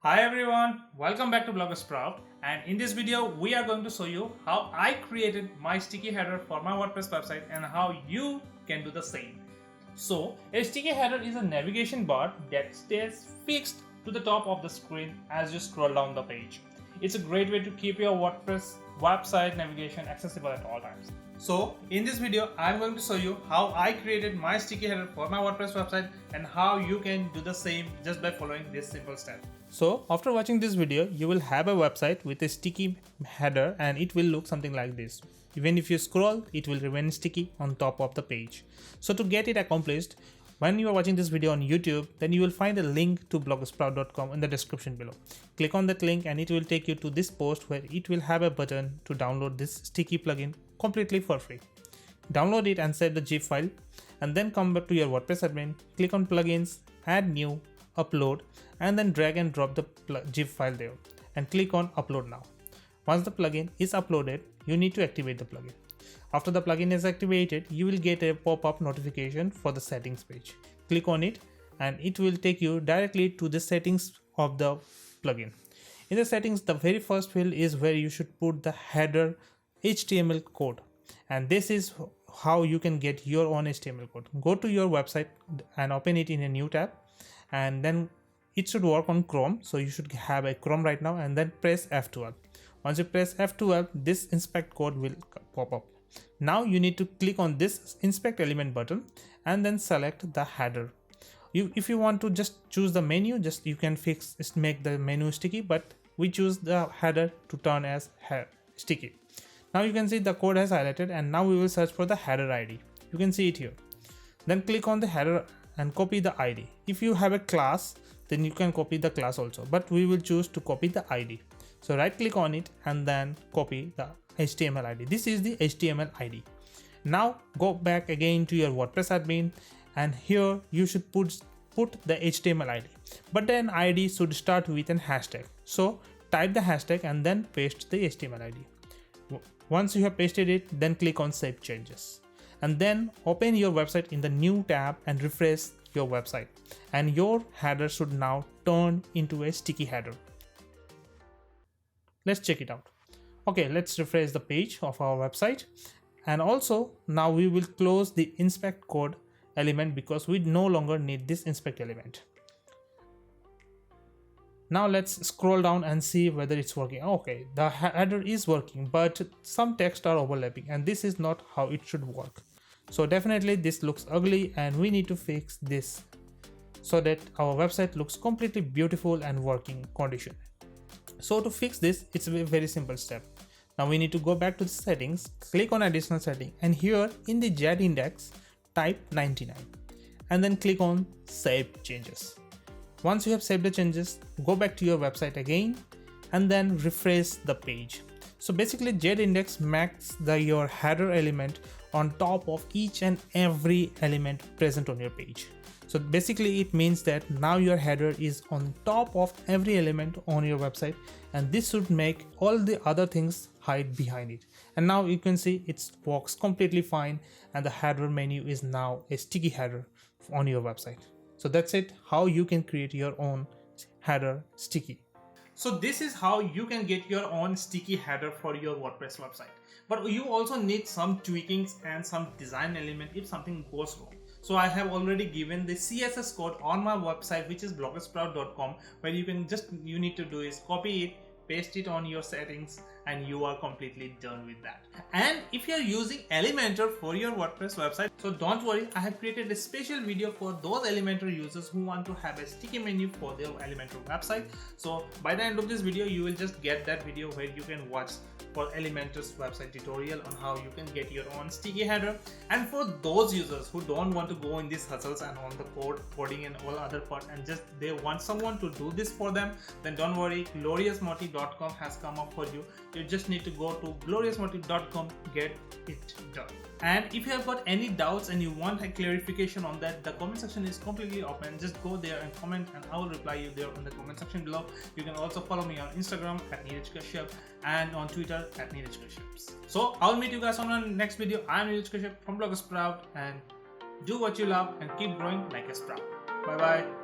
Hi everyone, welcome back to BloggerSprout, and in this video we are going to show you how I created my sticky header for my WordPress website and how you can do the same. So a sticky header is a navigation bar that stays fixed to the top of the screen as you scroll down the page. It's a great way to keep your WordPress website navigation accessible at all times. So in this video I'm going to show you how I created my sticky header for my WordPress website and how you can do the same just by following this simple step. So after watching this video, you will have a website with a sticky header and it will look something like this. Even if you scroll, it will remain sticky on top of the page. So to get it accomplished, when you are watching this video on YouTube, then you will find a link to bloggersprout.com in the description below. Click on that link and it will take you to this post where it will have a button to download this sticky plugin completely for free. Download it and save the zip file and then come back to your WordPress admin, click on plugins, add new, upload, and then drag and drop the zip file there and click on upload now. Once the plugin is uploaded, you need to activate the plugin. After the plugin is activated, you will get a pop-up notification for the settings page. Click on it and it will take you directly to the settings of the plugin. In the settings, the very first field is where you should put the header HTML code, and this is how you can get your own HTML code. Go to your website and open it in a new tab, and then it should work on Chrome, so you should have a Chrome right now, and then press F12. Once you press F12, this inspect code will pop up. Now you need to click on this inspect element button and then select the header. If you want to just choose the menu, you can make the menu sticky, but we choose the header to turn as sticky. Now you can see the code has highlighted, and now we will search for the header ID. You can see it here. Then click on the header and copy the ID. If you have a class, then you can copy the class also, but we will choose to copy the ID. So right click on it and then copy the HTML ID. This is the HTML ID. Now go back again to your WordPress admin, and here you should put the HTML ID, but then ID should start with an hashtag. So type the hashtag and then paste the HTML ID. Once you have pasted it, then click on Save Changes. And then open your website in the new tab and refresh your website, and your header should now turn into a sticky header. Let's check it out. Okay, let's refresh the page of our website, and also now we will close the inspect code element because we no longer need this inspect element. Now let's scroll down and see whether it's working. Okay, the header is working, but some text are overlapping, and this is not how it should work. So definitely this looks ugly, and we need to fix this so that our website looks completely beautiful and working condition. So to fix this, it's a very simple step. Now we need to go back to the settings, click on additional setting, and here in the Z index type 99 and then click on Save Changes. Once you have saved the changes, go back to your website again and then refresh the page. So basically Z index marks your header element on top of each and every element present on your page. So basically it means that now your header is on top of every element on your website, and this should make all the other things hide behind it. And now you can see it works completely fine, and the header menu is now a sticky header on your website. So that's it, how you can create your own header sticky. So this is how you can get your own sticky header for your WordPress website. But you also need some tweakings and some design element if something goes wrong. So I have already given the CSS code on my website, which is bloggersprout.com, where you need to do is copy it, paste it on your settings, and you are completely done with that. And if you are using Elementor for your WordPress website, so don't worry, I have created a special video for those Elementor users who want to have a sticky menu for their Elementor website. So by the end of this video, you will just get that video where you can watch for Elementor's website tutorial on how you can get your own sticky header. And for those users who don't want to go in these hustles and on the coding and all other part, and just they want someone to do this for them, then don't worry, gloriousmotive.com has come up for you. You just need to go to gloriousmotive.com, get it done. And if you have got any doubts and you want a clarification on that, the comment section is completely open. Just go there and comment, and I will reply you there in the comment section below. You can also follow me on Instagram at 𝗧𝗯𝗹𝗲 and on Twitter at 𝗧𝗯𝗹𝗲. So I'll meet you guys on the next video. I'm 𝗧𝗯𝗹𝗲 from BloggerSprout, and do what you love and keep growing like a sprout. Bye bye.